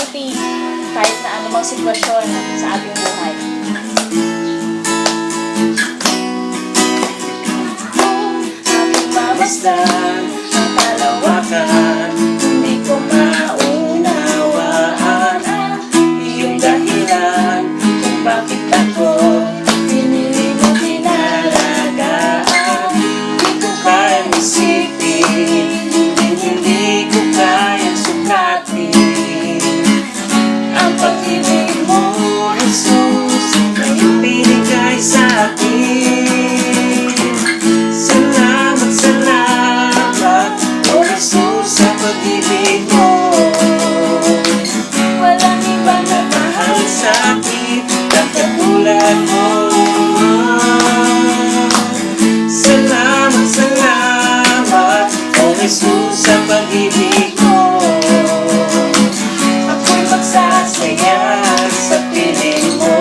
mabuti kahit na anumang sitwasyon sa ating buhay. Aking mamasdan ang kalawakan, hindi ko maunawaan iyong dahilan kung bakit ako pinili mo pinalagaan. Hindi ko kayang isipin, hindi ko kayang sukatin ang pag-ibig mo, Jesus, na iyong binigay sa akin. Salamat, salamat, O Jesus, sa pag-ibig mo. Walang ibang nagmahal sa akin na katulad mo. Salamat, salamat, O Jesus, sa pag-ibig mo. Ako'y magsasaya sa piling mo.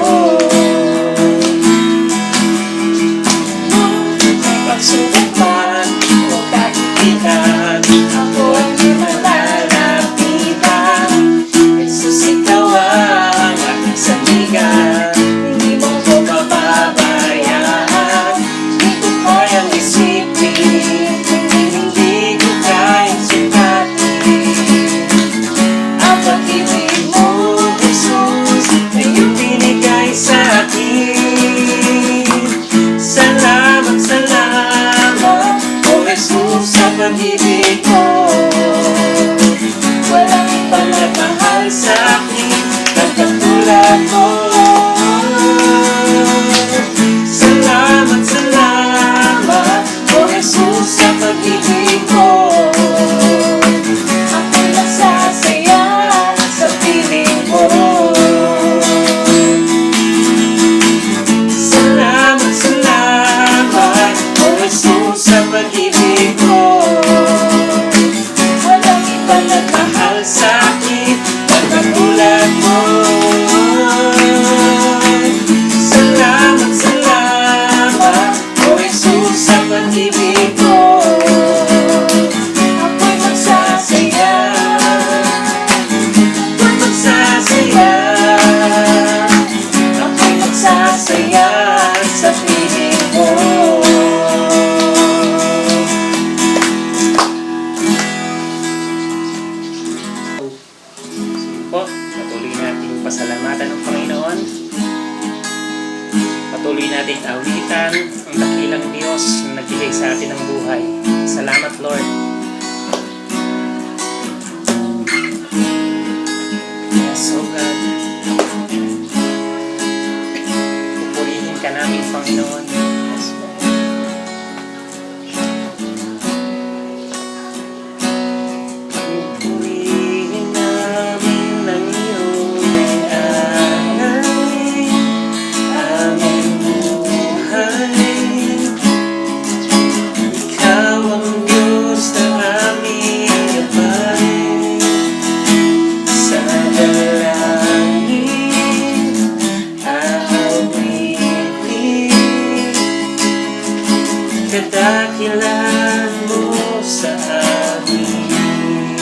May pagsubok man o kahihiyan, ako ang di malalapitan. Jesus, ikaw ang aking sandigan, hindi mo ko pababayaan. Hindi ko kayang isipin, hindi ko kayang sukatin ang pag-ibig mo, Jesus, na iyong binigay sa akin. Salamat, salamat, O Jesus, sa pag-ibig mo. Walang ibang nagmahal sa akin na katulad mo. Salamat, salamat, O Jesus, sa pag-ibig mo. Ako'y nagsasaya sa piling mo. Salamat, salamat, O Jesus, sa pag-ibig mo. Walang ibang nagmahal sa akin na katulad mo. Salamat, salamat, O Jesus, sa pag-ibig mo. Ako'y magsasaya, ako'y magsasaya, ako'y magsasaya sa piling mo. Sige po, patuloy nating pasalamatan ng Panginoon. Patuloy nating awitan ang dakilang Diyos na nagbigay sa atin ng buhay. Salamat, Lord. Yes, oh God. Pupurihin ka namin, Panginoon. Yes, Lord. Pupurihin namin ng iyong alay, aming buhay. Ikaw ang Diyos na aming gabay. Sa dalangin, aawitin, kadakilan mo sa amin.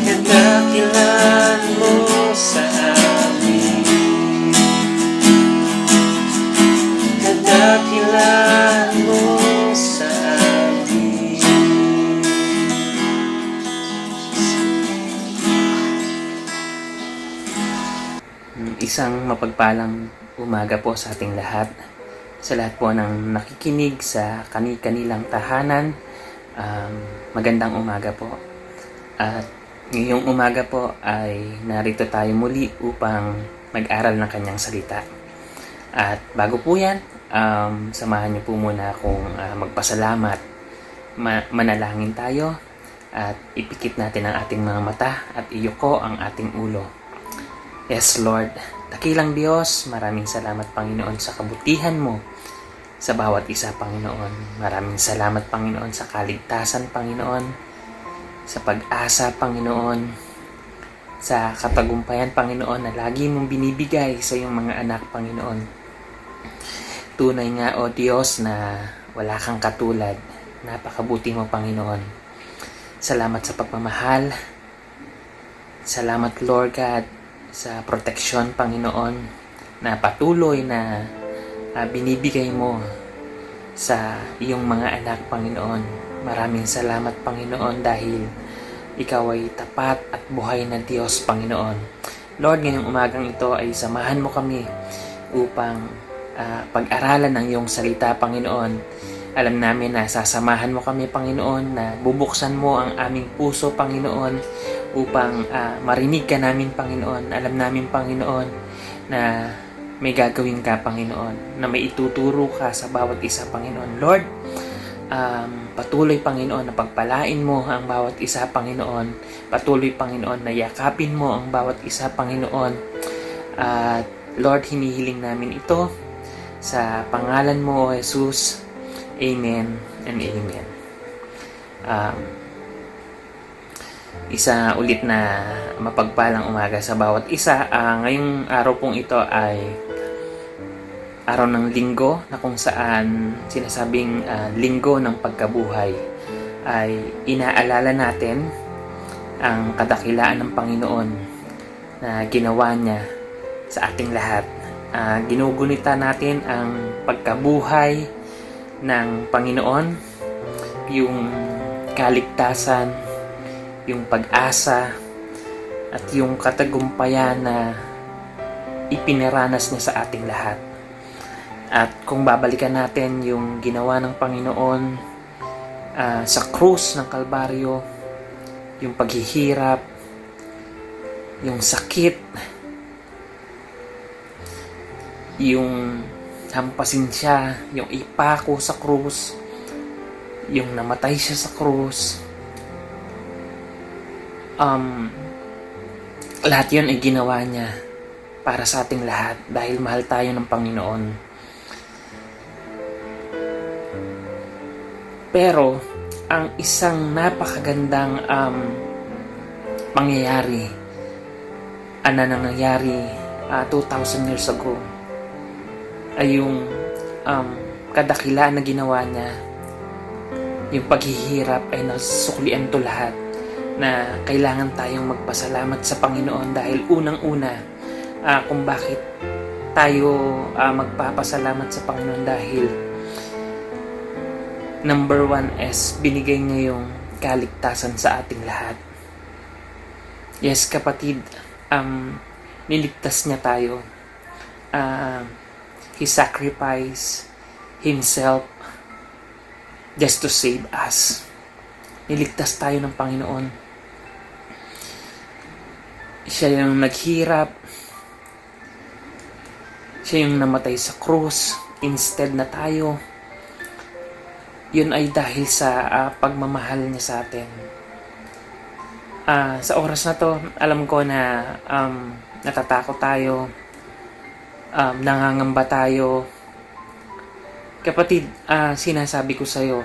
Kadakilan mo sa amin. Kadakilan mo sa amin. Isang mapagpalang umaga po sa ating lahat. Sa lahat po ng nakikinig sa kani-kanilang tahanan, magandang umaga po. At ngayong umaga po ay narito tayo muli upang mag-aral ng kanyang salita. At bago po yan, samahan niyo po muna akong magpasalamat. Manalangin tayo at ipikit natin ang ating mga mata at iyuko ang ating ulo. Yes, Lord, dakilang Diyos, maraming salamat, Panginoon, sa kabutihan mo sa bawat isa, Panginoon. Maraming salamat, Panginoon, sa kaligtasan, Panginoon, sa pag-asa, Panginoon, sa katagumpayan, Panginoon, na lagi mong binibigay sa iyong mga anak, Panginoon. Tunay nga, O Diyos, na wala kang katulad. Napakabuti mo, Panginoon. Salamat sa pagmamahal Salamat Lord God sa proteksyon, Panginoon, na patuloy na binibigay mo sa iyong mga anak, Panginoon. Maraming salamat, Panginoon, dahil ikaw ay tapat at buhay na Diyos, Panginoon. Lord, ngayong umagang ito ay samahan mo kami upang pag-aralan ng iyong salita, Panginoon. Alam namin na sasamahan mo kami, Panginoon, na bubuksan mo ang aming puso, Panginoon, upang marinig ka namin, Panginoon. Alam namin, Panginoon, na may gagawin ka, Panginoon, na may ituturo ka sa bawat isa, Panginoon. Lord, patuloy, Panginoon, na pagpalain mo ang bawat isa, Panginoon. Patuloy, Panginoon, na yakapin mo ang bawat isa, Panginoon. At Lord, hinihiling namin ito sa pangalan mo, Jesus. Amen and amen. Isa ulit na mapagpalang umaga sa bawat isa. Ngayong araw pong ito ay araw ng linggo, na kung saan sinasabing linggo ng pagkabuhay, ay inaalala natin ang kadakilaan ng Panginoon na ginawa niya sa ating lahat. Ginugunita natin ang pagkabuhay ng Panginoon, yung kaligtasan, yung pag-asa, at yung katagumpayan na ipinaranas niya sa ating lahat. At kung babalikan natin yung ginawa ng Panginoon sa krus ng Kalbaryo, yung paghihirap, yung sakit, yung hampasin siya, yung ipako sa krus, yung namatay siya sa krus, lahat yun ay ginawa niya para sa ating lahat dahil mahal tayo ng Panginoon. Pero ang isang napakagandang pangyayari na nangyayari 2,000 years ago ay yung kadakilaan na ginawa niya, yung paghihirap ay nasuklian to lahat, na kailangan tayong magpasalamat sa Panginoon dahil unang-una kung bakit tayo magpapasalamat sa Panginoon dahil number one is binigay niya yung kaligtasan sa ating lahat. Yes, kapatid, niligtas niya tayo. He sacrificed himself just to save us. Niligtas tayo ng Panginoon. Siya yung naghirap. Siya yung namatay sa krus instead na tayo. Yun ay dahil sa pagmamahal niya sa atin. Sa oras na to, alam ko na natatakot tayo, nangangamba tayo. Kapatid, sinasabi ko sa'yo,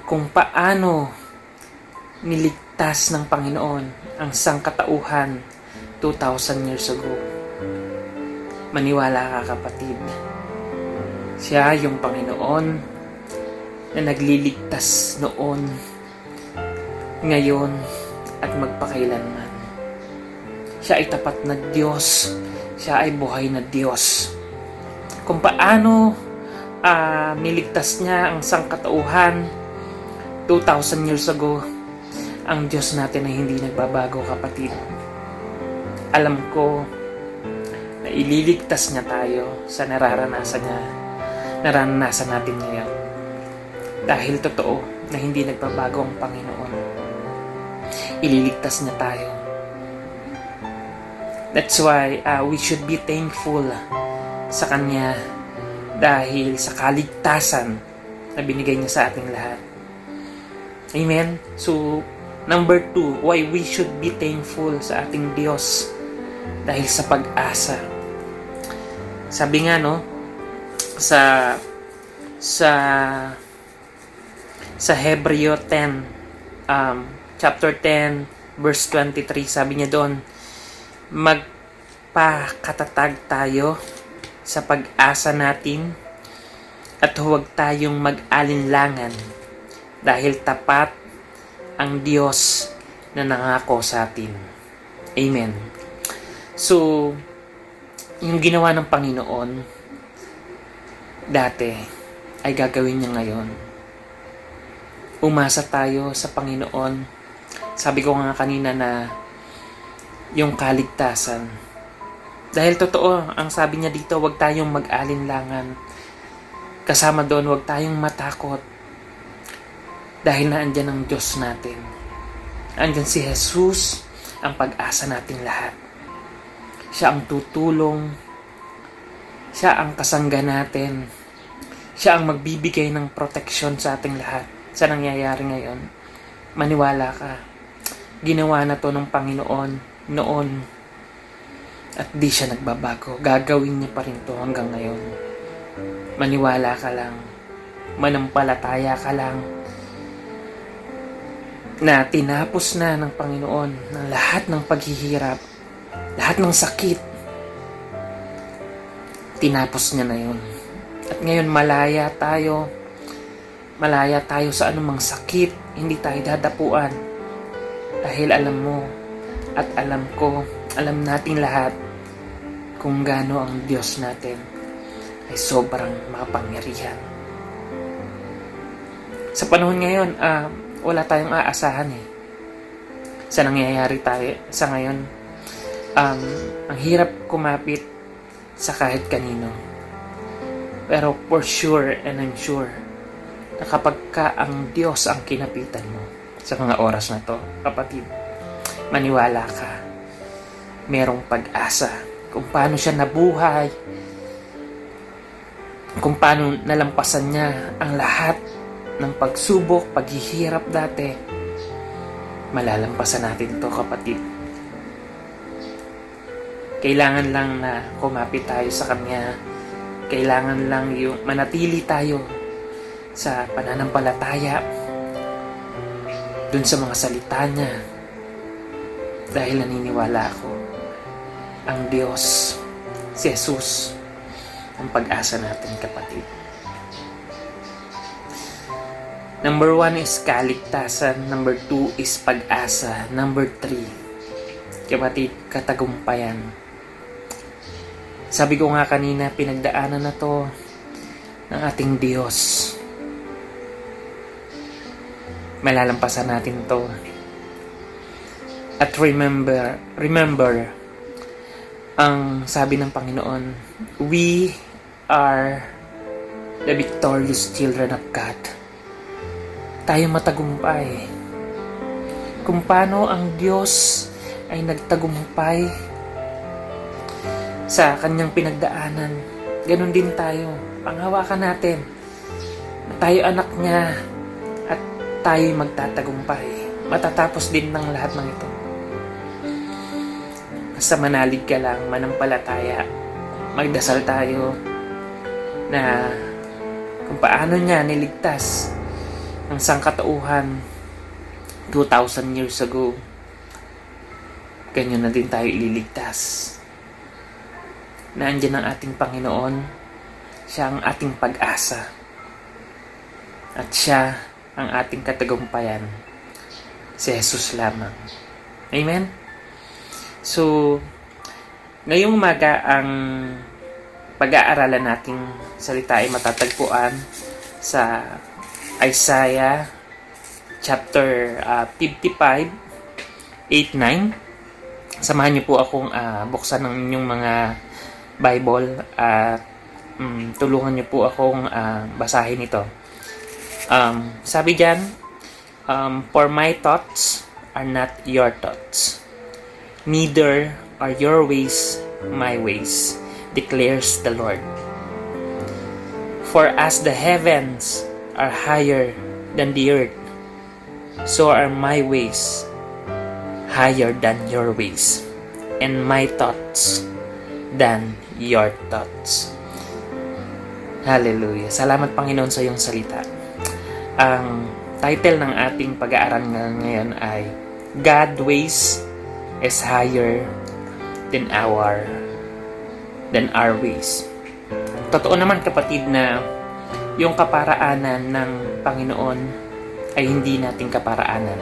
kung paano niligtas ng Panginoon ang sangkatauhan 2,000 years ago. Maniwala ka, kapatid. Siya yung Panginoon na nagliligtas noon, ngayon, at magpakailanman. Siya ay tapat na Diyos. Siya ay buhay na Diyos. Kung paano niligtas niya ang sangkatauhan 2,000 years ago, ang Diyos natin ay hindi nagbabago, kapatid. Alam ko na ililigtas niya tayo sa nararanasan natin ngayon. Dahil totoo na hindi nagbabago ang Panginoon. Ililigtas niya tayo. That's why we should be thankful sa Kanya dahil sa kaligtasan na binigay niya sa ating lahat. Amen? So, number 2, why we should be thankful sa ating Diyos dahil sa pag-asa. Sabi nga, no, sa Hebreo 10, chapter 10, verse 23, sabi niya doon, magpakatatag tayo sa pag-asa natin at huwag tayong mag-alinlangan dahil tapat ang Diyos na nangako sa atin. Amen. So, yung ginawa ng Panginoon dati ay gagawin niya ngayon. Umasa tayo sa Panginoon. Sabi ko nga kanina na yung kaligtasan. Dahil totoo, ang sabi niya dito, huwag tayong mag-alinlangan. Kasama doon, huwag tayong matakot. Dahil naandyan ang Diyos natin. Andyan si Jesus, ang pag-asa nating lahat. Siya ang tutulong. Siya ang kasangga natin. Siya ang magbibigay ng proteksyon sa ating lahat. Sa nangyayari ngayon, maniwala ka. Ginawa na to ng Panginoon noon. At di siya nagbabago. Gagawin niya pa rin to hanggang ngayon. Maniwala ka lang. Manampalataya ka lang. Na tinapos na ng Panginoon ng lahat ng paghihirap. Lahat ng sakit. Tinapos niya na yun. At ngayon malaya tayo. Malaya tayo sa anumang sakit. Hindi tayo dadapuan. Dahil alam mo at alam ko, alam nating lahat kung gaano ang Diyos natin ay sobrang makapangyarihan. Sa panahon ngayon, wala tayong aasahan eh. Sa nangyayari tayo sa ngayon, ang hirap kumapit sa kahit kanino. Pero for sure and I'm sure na kapag ka ang Diyos ang kinapitan mo sa mga oras na to, kapatid, maniwala ka, merong pag-asa kung paano siya nabuhay, kung paano nalampasan niya ang lahat ng pagsubok, paghihirap dati. Malalampasan natin to, kapatid. Kailangan lang na kumapit tayo sa Kanya. Kailangan lang yung manatili tayo sa pananampalataya dun sa mga salita niya. Dahil naniniwala ako, ang Diyos, si Jesus, ang pag-asa natin, kapatid. Number 1 is kaligtasan. Number 2 is pag-asa. Number 3, kapatid, katagumpayan. Sabi ko nga kanina, pinagdaanan na to ng ating Diyos. Malalampasan natin to. At remember, ang sabi ng Panginoon, we are the victorious children of God. Tayo matagumpay. Kung paano ang Diyos ay nagtagumpay sa kanyang pinagdaanan, ganun din tayo. Panghawakan natin na tayo anak niya at tayo'y magtatagumpay. Matatapos din ng lahat ng ito. Basta manalig ka lang, manampalataya, magdasal tayo na kung paano niya niligtas ng sangkatauhan 2,000 years ago, ganyan na din tayo ililigtas. Naandyan ang ating Panginoon, siya ang ating pag-asa, at siya ang ating katagumpayan, si Jesus lamang. Amen? So, ngayong umaga, ang pag-aaralan nating salita ay matatagpuan sa Isaiah chapter 55, 8-9. Samahan niyo po akong buksan ng inyong mga Bible at tulungan niyo po akong basahin ito. Sabi diyan, for my thoughts are not your thoughts, neither are your ways my ways, declares the Lord. For as the heavens are higher than the earth, so are my ways higher than your ways, and my thoughts than your thoughts. Hallelujah. Salamat, Panginoon, sa iyong salita. Ang title ng ating pag-aaral ngayon ay God's ways is higher than our ways. Totoo naman, kapatid, na yung kaparaanan ng Panginoon ay hindi nating kaparaanan.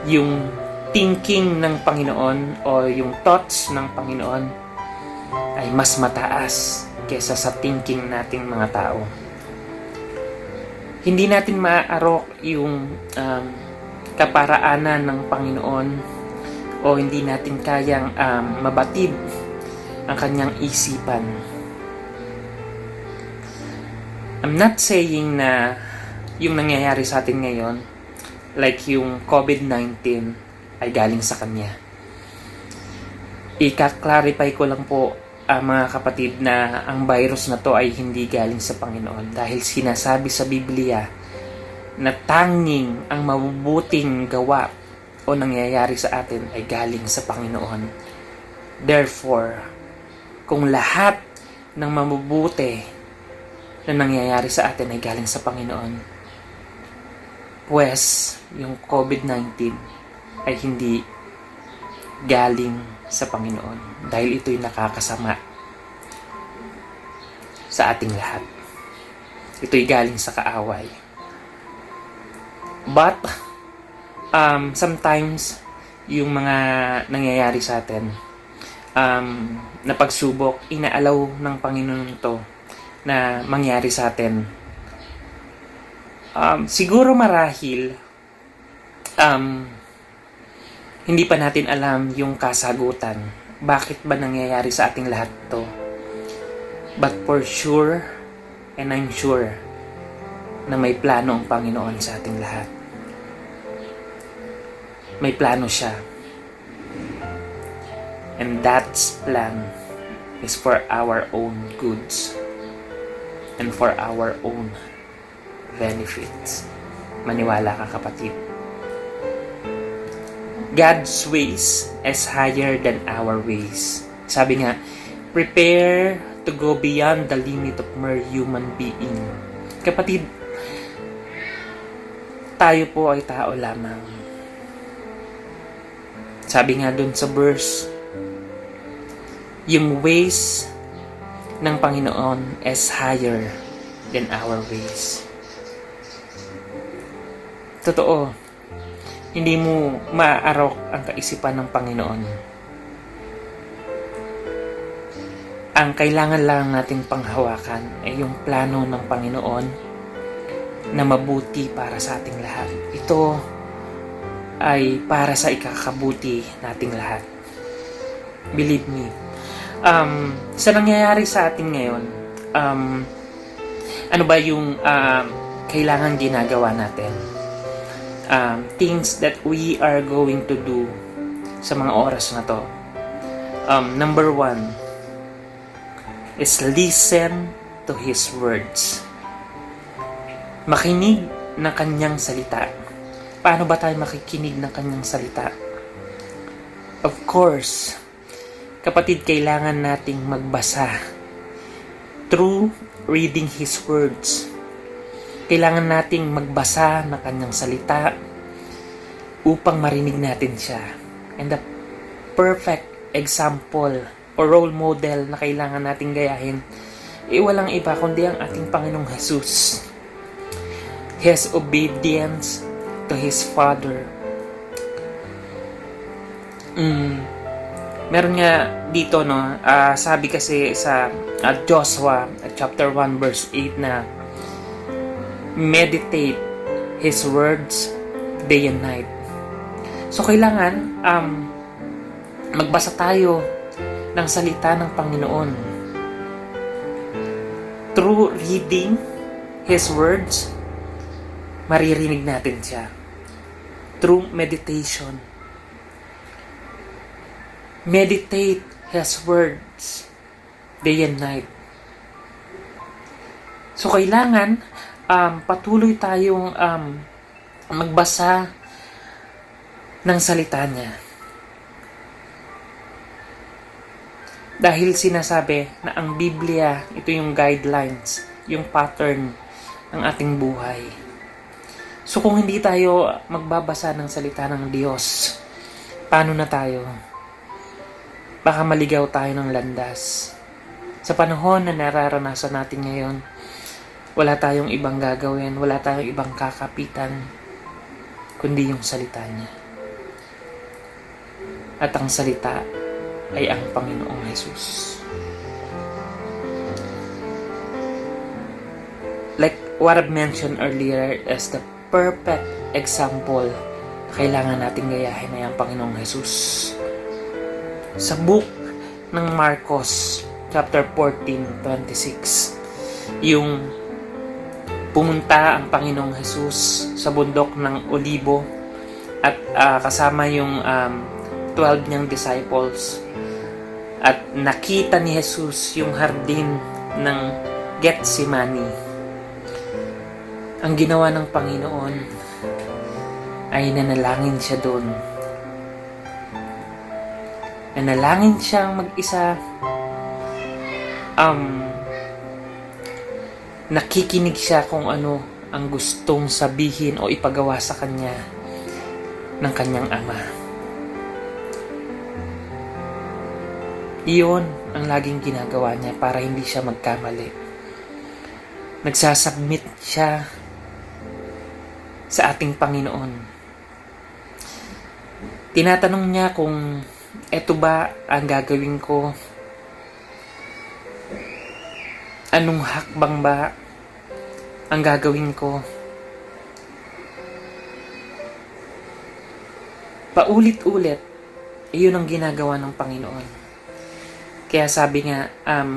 Yung thinking ng Panginoon o yung thoughts ng Panginoon ay mas mataas kesa sa thinking nating mga tao. Hindi natin maaarok yung kaparaanan ng Panginoon o hindi natin kayang mabatid ang kanyang isipan. I'm not saying na yung nangyayari sa atin ngayon, like yung COVID-19, ay galing sa Kanya. Ika-clarify ko lang po, mga kapatid, na ang virus na to ay hindi galing sa Panginoon dahil sinasabi sa Biblia na tanging ang mabubuting gawa o nangyayari sa atin ay galing sa Panginoon. Therefore, kung lahat ng mabubuti na nangyayari sa atin ay galing sa Panginoon, pues yung COVID-19 ay hindi galing sa Panginoon dahil ito'y nakakasama sa ating lahat. Ito'y galing sa kaaway. But sometimes yung mga nangyayari sa atin na pagsubok, inaalaw ng Panginoon to na mangyari sa atin. Siguro marahil hindi pa natin alam yung kasagutan. Bakit ba nangyayari sa ating lahat to? But for sure, and I'm sure, na may plano ang Panginoon sa ating lahat. May plano siya. And that plan is for our own goods and for our own benefits. Maniwala ka, kapatid. God's ways is higher than our ways. Sabi nga, prepare to go beyond the limit of mere human being. Kapatid, tayo po ay tao lamang. Sabi nga dun sa verse, yung ways ng Panginoon is higher than our ways. Totoo, hindi mo maaarok ang kaisipan ng Panginoon. Ang kailangan lang nating panghawakan ay yung plano ng Panginoon na mabuti para sa ating lahat. Ito ay para sa ikakabuti nating lahat. Believe me. Sa nangyayari sa atin ngayon, ano ba yung kailangan ginagawa natin? Things that we are going to do sa mga oras na to. Number 1 is listen to His words. Makinig ng kanyang salita. Paano ba tayo makikinig ng kanyang salita? Of course, kapatid, kailangan nating magbasa through reading His words. Kailangan nating magbasa ng kanyang salita upang marinig natin siya. And the perfect example o role model na kailangan nating gayahin walang iba kundi ang ating Panginoong Jesus. His obedience to His Father. Meron nga dito, no, sabi kasi sa Joshua chapter 1 verse 8 na meditate His words day and night. So kailangan magbasa tayo ng salita ng Panginoon. Through reading His words, maririnig natin siya. Through meditation. Meditate His words day and night. So kailangan patuloy tayong magbasa ng salita niya. Dahil sinasabi na ang Biblia, ito yung guidelines, yung pattern ng ating buhay. So kung hindi tayo magbabasa ng salita ng Diyos, paano na tayo? Baka maligaw tayo ng landas. Sa panahon na nararanasan natin ngayon, wala tayong ibang gagawin, wala tayong ibang kakapitan, kundi yung salita niya. At ang salita ay ang Panginoong Jesus. Like what I've mentioned earlier as the perfect example na kailangan nating gayahin ay ang Panginoong Jesus. Sa book ng Marcos, chapter 14:26, yung pumunta ang Panginoong Jesus sa bundok ng Olibo at kasama yung 12 niyang disciples, at nakita ni Jesus yung hardin ng Getsemani. Ang ginawa ng Panginoon ay nanalangin siya doon. Nanalangin siyang mag-isa. Nakikinig siya kung ano ang gustong sabihin o ipagawa sa kanya ng kanyang Ama. Iyon ang laging ginagawa niya para hindi siya magkamali. Nagsasubmit siya sa ating Panginoon. Tinatanong niya kung eto ba ang gagawin ko? Anong hakbang ba ang gagawin ko? Paulit-ulit, iyon ang ginagawa ng Panginoon. Kaya sabi nga,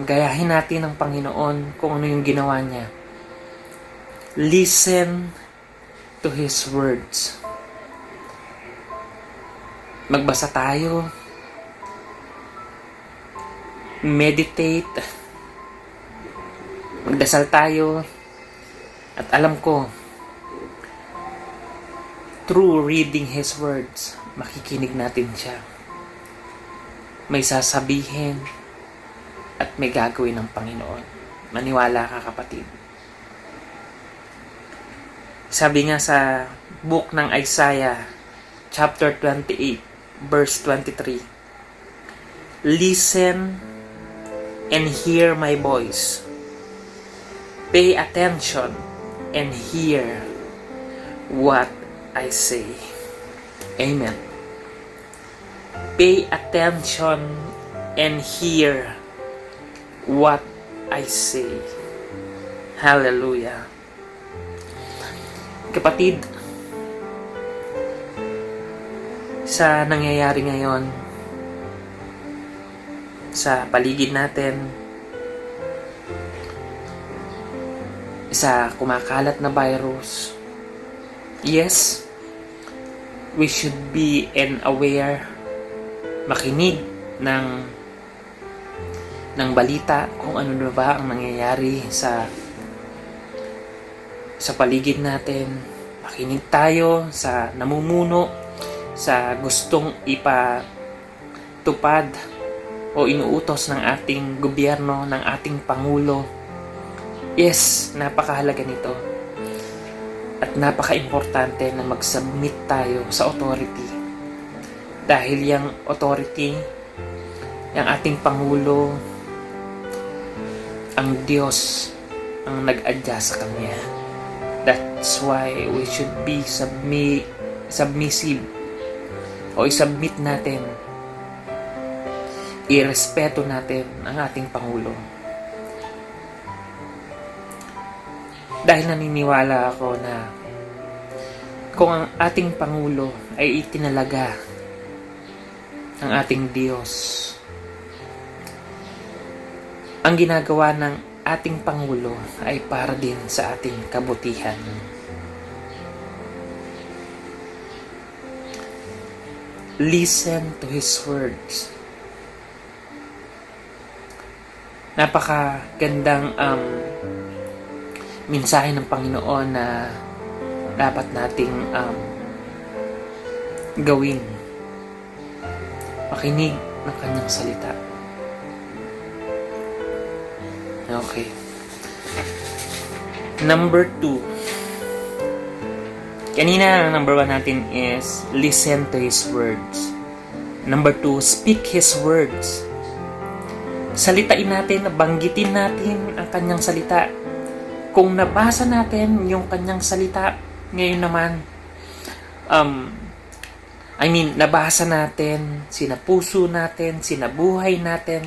gayahin natin ang Panginoon kung ano yung ginawa niya. Listen to His words. Magbasa tayo. Meditate. Magdasal tayo. At alam ko, through reading His words, makikinig natin siya. May sasabihin at may gagawin ng Panginoon. Maniwala ka, kapatid. Sabi nga sa book ng Isaiah, chapter 28, verse 23, listen and hear my voice. Pay attention and hear what I say. Amen. Pay attention and hear what I say. Hallelujah. Kapatid, sa nangyayari ngayon sa paligid natin, sa kumakalat na virus, yes, we should be aware, makinig ng balita kung ano na ba ang nangyayari sa paligid natin. Makinig tayo sa namumuno, sa gustong ipatupad o inuutos ng ating gobyerno, ng ating Pangulo. Yes, napakahalaga nito. At napaka-importante na mag-submit tayo sa authority. Dahil yung authority, yung ating Pangulo, ang Diyos ang nag-adya sa Kanya. That's why we should be submissive o isubmit natin, irespeto natin ang ating Pangulo. Dahil naniniwala ako na kung ang ating Pangulo ay itinalaga ng ating Diyos, ang ginagawa ng ating Pangulo ay para din sa ating kabutihan. Listen to His words. Napakagandang mensahe ng Panginoon na dapat nating gawin. Makinig ng Kanyang salita. Okay. Number 2. Kanina, number 1 natin is listen to His words. Number 2, speak His words. Salitain natin, banggitin natin ang Kanyang salita. Kung nabasa natin yung Kanyang salita, ngayon naman, Nabasa natin, sinapuso natin, sinabuhay natin.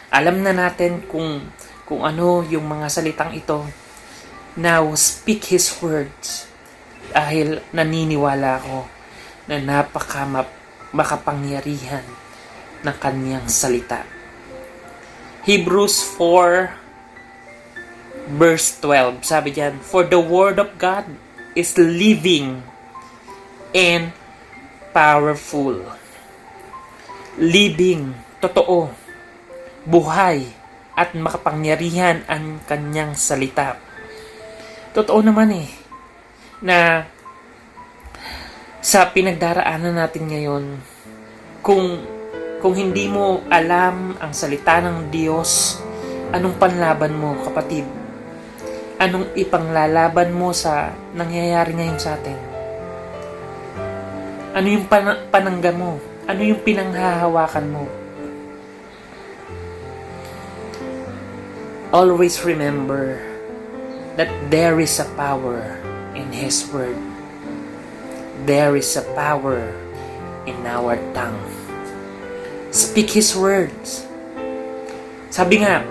Alam na natin kung ano yung mga salitang ito. Now, speak His words. Dahil naniniwala ako na makapangyarihan ng Kanyang salita. Hebrews 4 verse 12, sabi diyan, for the word of God is living and powerful. Living, totoo, buhay, at makapangyarihan ang Kanyang salita. Totoo naman na sa pinagdaraanan natin ngayon, kung hindi mo alam ang salita ng Diyos, anong panlaban mo, kapatid? Anong ipanglalaban mo sa nangyayari ngayon sa atin? Ano yung panangga mo? Ano yung pinanghahawakan mo? Always remember that there is a power in His Word. There is a power in our tongue. Speak His words. Sabi nga,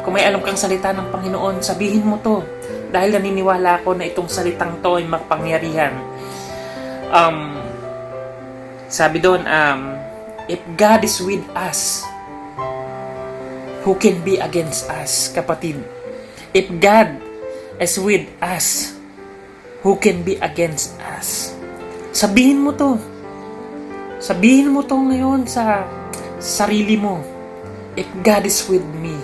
kung may alam kang salita ng Panginoon, sabihin mo to. Dahil naniniwala ako na itong salitang to ay makapangyarihan. Sabi doon, if God is with us, who can be against us, kapatid? If God is with us, who can be against us? Sabihin mo to. Sabihin mo to ngayon sa sarili mo. If God is with me,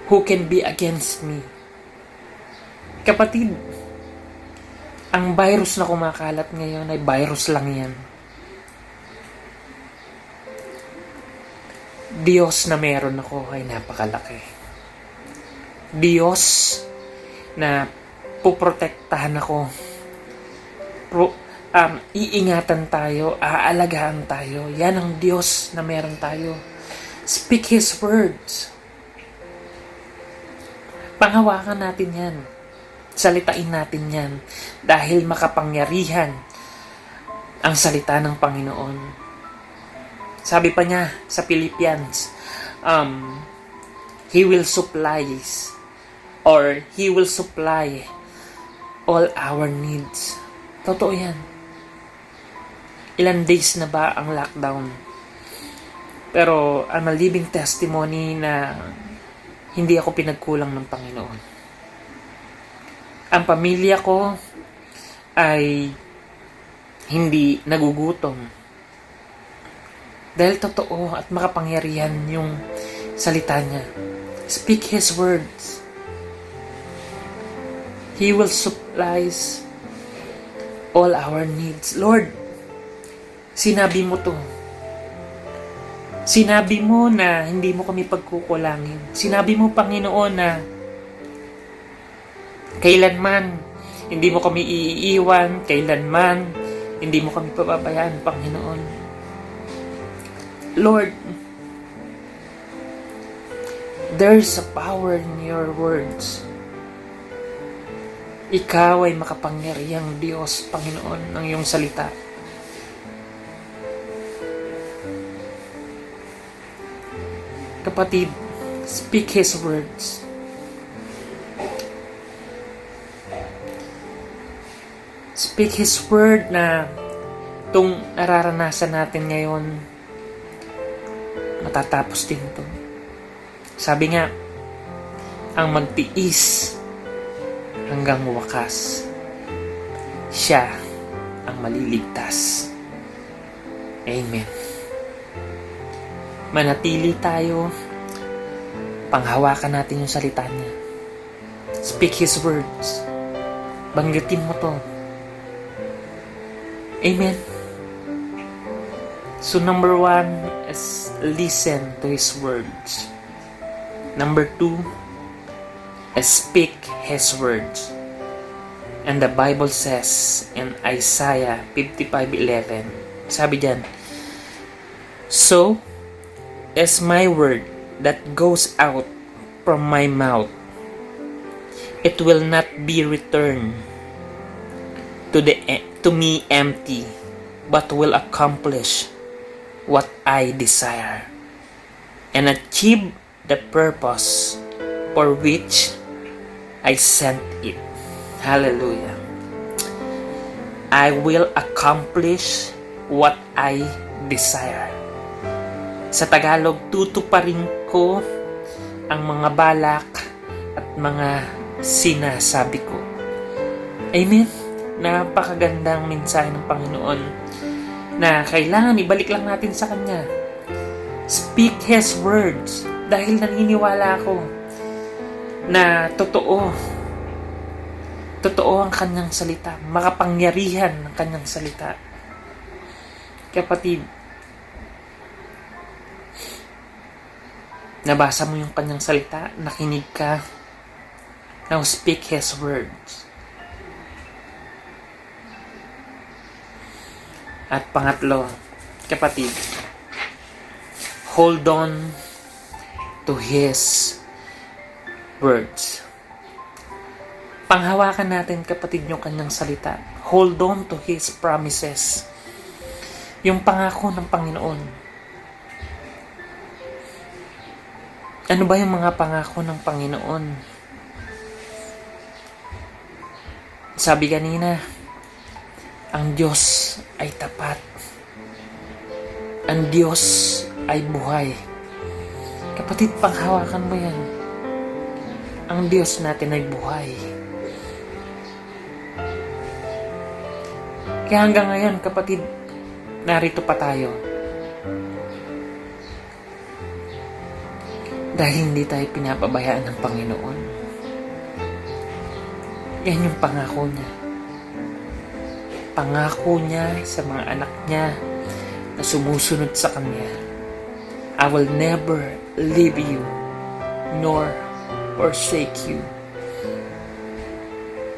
who can be against me? Kapatid, ang virus na kumakalat ngayon ay virus lang yan. Diyos na meron ako ay napakalaki. Diyos na puprotektahan ako. Iingatan tayo, aalagaan tayo. Yan ang Diyos na meron tayo. Speak His words. Panghawakan natin yan. Salitain natin yan. Dahil makapangyarihan ang salita ng Panginoon. Sabi pa niya sa Philippians, He will supply all our needs. Totoo yan. Ilan days na ba ang lockdown? Pero I'm a living testimony na hindi ako pinagkulang ng Panginoon. Ang pamilya ko ay hindi nagugutom. Dahil totoo at makapangyarihan yung salita niya. Speak His words. He will supply all our needs. Lord, sinabi mo to. Sinabi mo na hindi mo kami pagkukulangin. Sinabi mo, Panginoon, na kailanman hindi mo kami iiwan, kailanman hindi mo kami pababayaan, Panginoon. Lord, there's a power in your words. Ikaw ay makapangyarihang Diyos, Panginoon, ng iyong salita. Kapatid, speak His words. Speak His word na itong nararanasan natin ngayon, matatapos din ito. Sabi nga, ang magtiis hanggang wakas, siya ang maliligtas. Amen. Manatili tayo, panghawakan natin yung salita niya. Speak His words. Banggitin mo to. Amen. So number 1 is listen to His words. Number 2 is speak His words. And the Bible says in Isaiah 55:11, sabi diyan, so is my word that goes out from my mouth. It will not be returned to me empty, but will accomplish what I desire and achieve the purpose for which I sent it. Hallelujah. I will accomplish what I desire. Sa Tagalog, tutuparin ko ang mga balak at mga sinasabi ko. Amen? Napakagandang mensahe ng Panginoon na kailangan ibalik lang natin sa Kanya. Speak His words dahil naniniwala ako na totoo ang Kanyang salita, makapangyarihan ng Kanyang salita. Kapatid, nabasa mo yung Kanyang salita, nakinig ka. Now speak His words. At pangatlo, kapatid, hold on to His words. Panghawakan natin, kapatid, yung Kanyang salita. Hold on to His promises. Yung pangako ng Panginoon. Ano ba yung mga pangako ng Panginoon? Sabi kanina, ang Diyos ay tapat. Ang Diyos ay buhay. Kapatid, panghawakan mo yan. Ang Diyos natin ay buhay. Kaya hanggang ngayon, kapatid, narito pa tayo. Dahil hindi tayo pinapabayaan ng Panginoon. Yan yung pangako niya. Pangako niya sa mga anak niya na sumusunod sa Kanya. I will never leave you nor forsake you.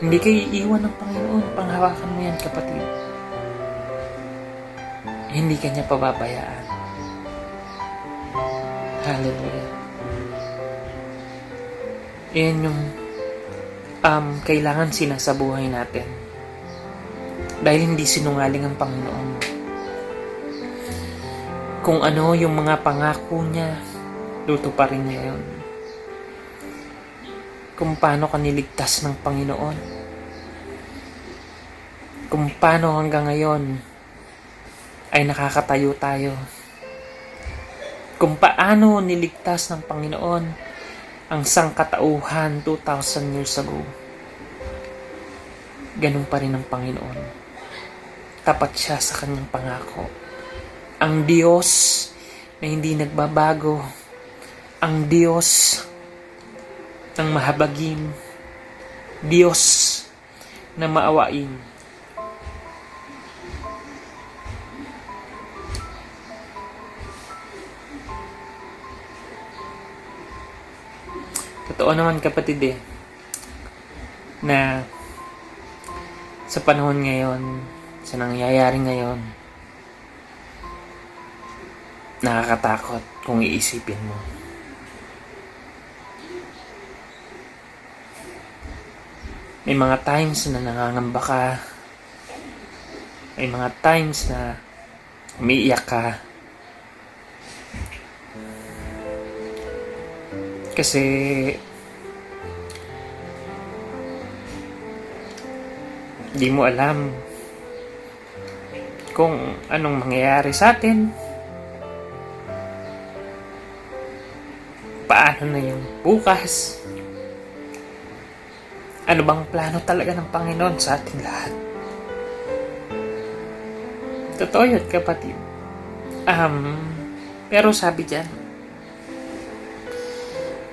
Hindi kayo iiwan ng Panginoon. Panghawakan mo yan, kapatid. Hindi ka niya pababayaan. Hallelujah. Yan yung kailangan sa buhay natin. Dahil hindi sinungaling ang Panginoon. Kung ano yung mga pangako niya, tutuparin niya yun. Kung paano ka niligtas ng Panginoon. Kung paano hanggang ngayon ay nakakatayo tayo. Kung paano niligtas ng Panginoon ang sangkatauhan 2,000 years ago. Ganun pa rin ang Panginoon. Tapat siya sa Kanyang pangako. Ang Diyos na hindi nagbabago. Ang Diyos ng mahabagin. Diyos na maawain. Totoo naman, kapatid, na sa panahon ngayon, sa nangyayari ngayon, nakakatakot kung iisipin mo. May mga times na nangangamba ka. May mga times na umiiyak ka. Kasi di mo alam kung anong mangyayari sa atin. Paano na yung bukas? Ano bang plano talaga ng Panginoon sa ating lahat? Totoo yun, kapatid. Pero sabi dyan,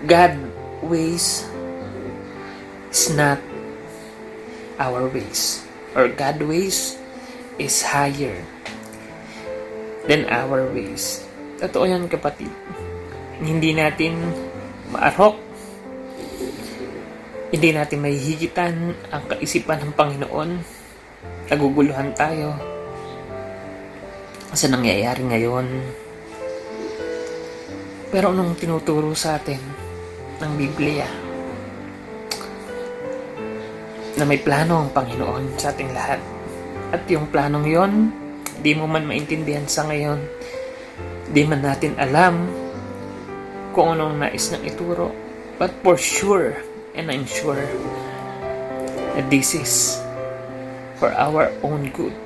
God ways is not our ways. Or God ways is higher than our ways. Totoo yan, kapatid. Hindi natin maarok. Hindi natin mahihigitan ang kaisipan ng Panginoon. Naguguluhan tayo sa nangyayari ngayon. Pero anong tinuturo sa atin ng Biblia? Na may plano ang Panginoon sa ating lahat. At yung planong yon Di mo man maintindihan sa ngayon, di man natin alam kung anong nais niyang ituro. But for sure, and I'm sure, that this is for our own good.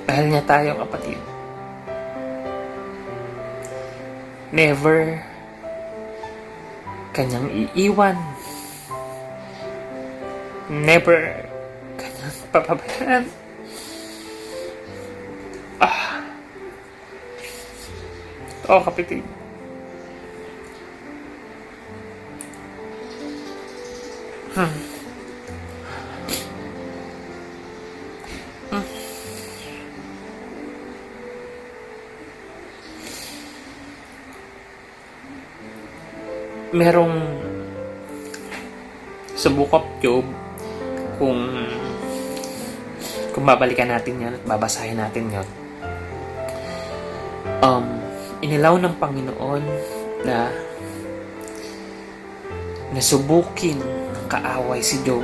Mahal niya tayo, kapatid. Never kanyang iiwan. Never kanyang papabayaan. Kapatid. Merong sa Book of Job, kung babalikan natin yan at babasahin natin yun, inilaw ng Panginoon na nasubukin ng kaaway si Job.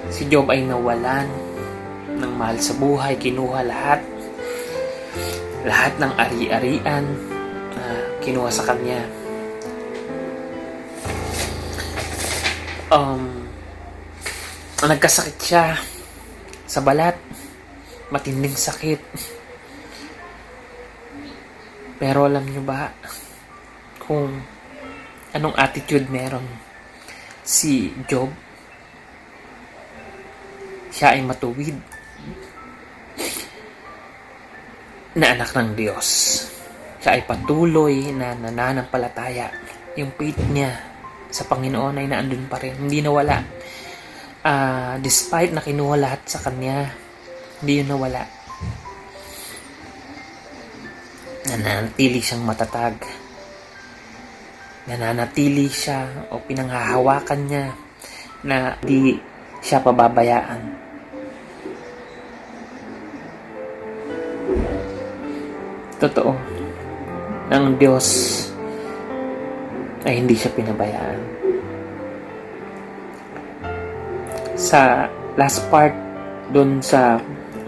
Si Job ay nawalan ng mahal sa buhay, kinuha lahat ng ari-arian, kinuha sa kanya. Nagkasakit siya sa balat, matinding sakit. Pero alam niyo ba kung anong attitude meron si Job? Siya ay matuwid na anak ng Diyos. Siya ay patuloy na nananampalataya. Yung faith niya sa Panginoon ay naandun pa rin. Hindi nawala. Despite na kinuha lahat sa kanya, hindi yun nawala. Nananatili siyang matatag. Nananatili siya o pinanghahawakan niya na di siya pababayaan. Totoo, ng Diyos ay hindi siya pinabayaan. Sa last part doon sa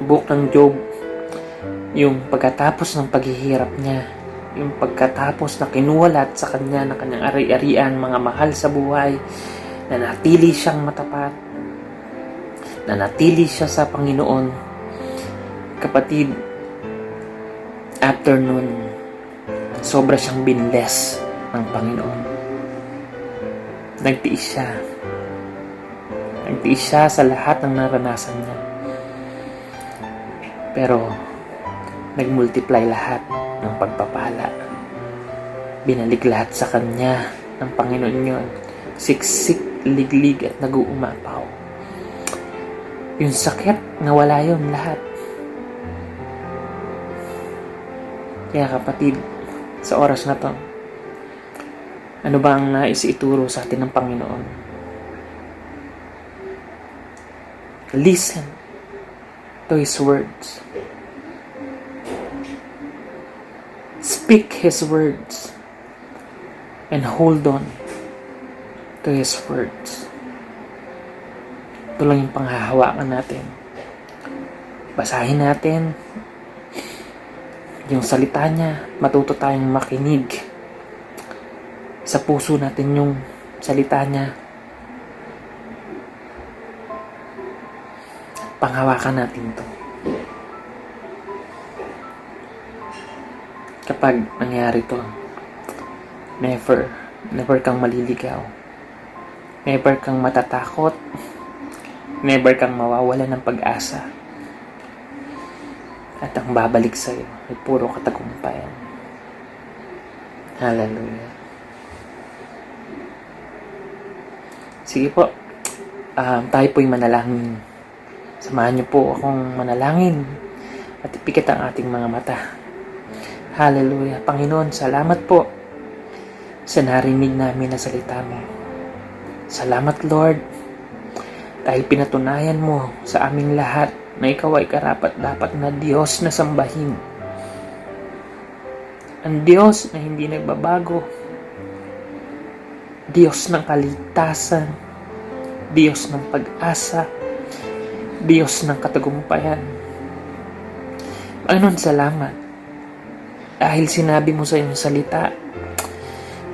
book ng Job, yung pagkatapos ng paghihirap niya, yung pagkatapos na kinuwalat sa kanya ng kanyang ari-arian, mga mahal sa buhay, nanatili siyang matapat, nanatili siya sa Panginoon. Kapatid, after nun, sobra siyang binless ng Panginoon. Nagtiis siya. Nagtiis siya sa lahat ng naranasan niya. Pero, nagmultiply lahat ng pagpapala. Binalik lahat sa kanya ng Panginoon yun. Siksik, liglig at nag-uumapaw. Yung sakit, nawala yun lahat. Kaya kapatid, sa oras na to, ano ba ang nais ituro sa atin ng Panginoon? Listen to His words. Speak His words and hold on to His words. Ito lang yung panghahawakan natin. Basahin natin yung salita niya, matuto tayong makinig. Sa puso natin yung salita niya. Panghawakan natin to. Kapag nangyari to, never kang maliligaw. Never kang matatakot. Never kang mawawala ng pag-asa. At ang babalik sa'yo ay puro katagumpayan. Hallelujah. Sige po, tayo po'y manalangin. Samahan niyo po akong manalangin at ipikit ang ating mga mata. Hallelujah. Panginoon, salamat po sa narinig namin na salita mo. Salamat, Lord, dahil pinatunayan mo sa aming lahat na ikaw ay karapat-dapat na Diyos na sambahin. Ang Diyos na hindi nagbabago. Diyos ng kaligtasan. Diyos ng pag-asa. Diyos ng katagumpayan. Panginoon, salamat. Dahil sinabi mo sa iyong salita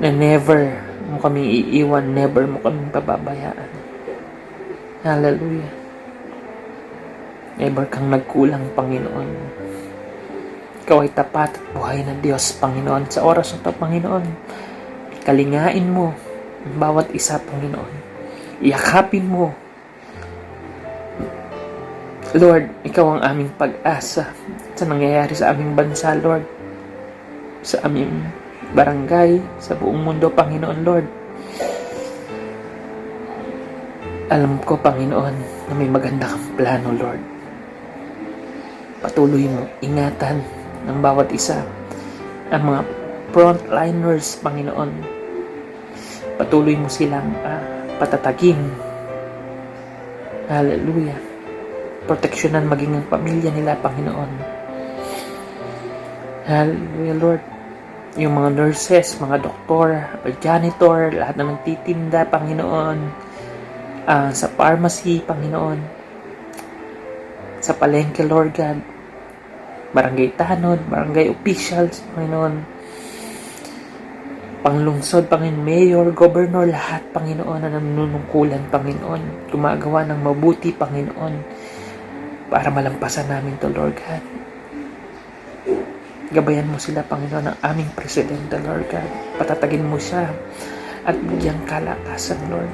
na never mo kaming iiwan, never mo kaming pababayaan. Hallelujah. Never kang nagkulang, Panginoon. Ikaw ay tapat at buhay na Diyos, Panginoon. Sa oras na ito, Panginoon, kalingain mo ang bawat isa, Panginoon. Iyakapin mo. Lord, ikaw ang aming pag-asa sa nangyayari sa aming bansa, Lord. Sa aming barangay, sa buong mundo, Panginoon, Lord. Alam ko, Panginoon, na may maganda kang plano, Lord. Patuloy mo ingatan ng bawat isa, ang mga frontliners, Panginoon. Patuloy mo silang patatagin. Hallelujah. Proteksyonan maging ang pamilya nila, Panginoon. Hallelujah, Lord. Yung mga nurses, mga doktor, janitor, lahat na nagtitinda, Panginoon. Sa pharmacy, Panginoon. Sa palengke, Lord God. Barangay tanod, barangay officials, Panginoon. Panglungsod, Panginoon, mayor, governor, lahat, Panginoon, na nanunungkulan, Panginoon. Gumagawa ng mabuti, Panginoon, para malampasan namin to, Lord God. Gabayan mo sila, Panginoon, ng aming presidente, Lord God. Patatagin mo siya at bigyan kalakasan, Lord.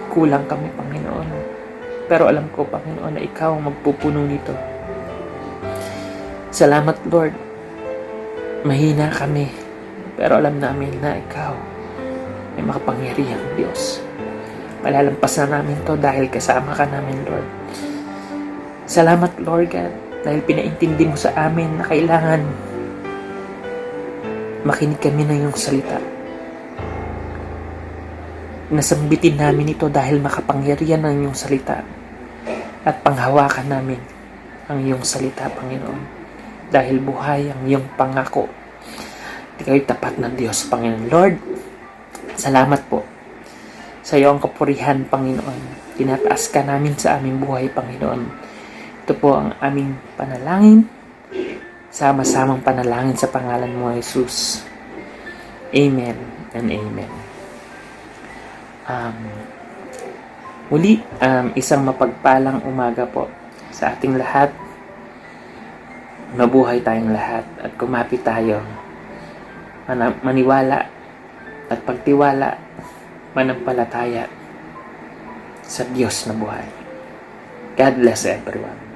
Kulang kami, Panginoon. Pero alam ko, Panginoon, na ikaw ang magpupuno nito. Salamat, Lord. Mahina kami, pero alam namin na ikaw ay makapangyarihang Diyos. Malalampasan namin to dahil kasama ka namin, Lord. Salamat, Lord God, dahil pinaintindi mo sa amin na kailangan makinig kami ng iyong salita. Nasambitin namin ito dahil makapangyarihan ng iyong salita at panghawakan namin ang iyong salita, Panginoon. Dahil buhay ang iyong pangako. Ikaw'y tapat na Diyos, Panginoon. Lord, salamat po sa iyo ang kapurihan, Panginoon. Tinataas ka namin sa aming buhay, Panginoon. Ito po ang aming panalangin. Sama-samang panalangin sa pangalan mo, Jesus. Amen and amen. Muli, isang mapagpalang umaga po sa ating lahat. Mabuhay tayong lahat at kumapit tayo. Maniwala at pagtiwala, manampalataya sa Diyos na buhay. God bless everyone.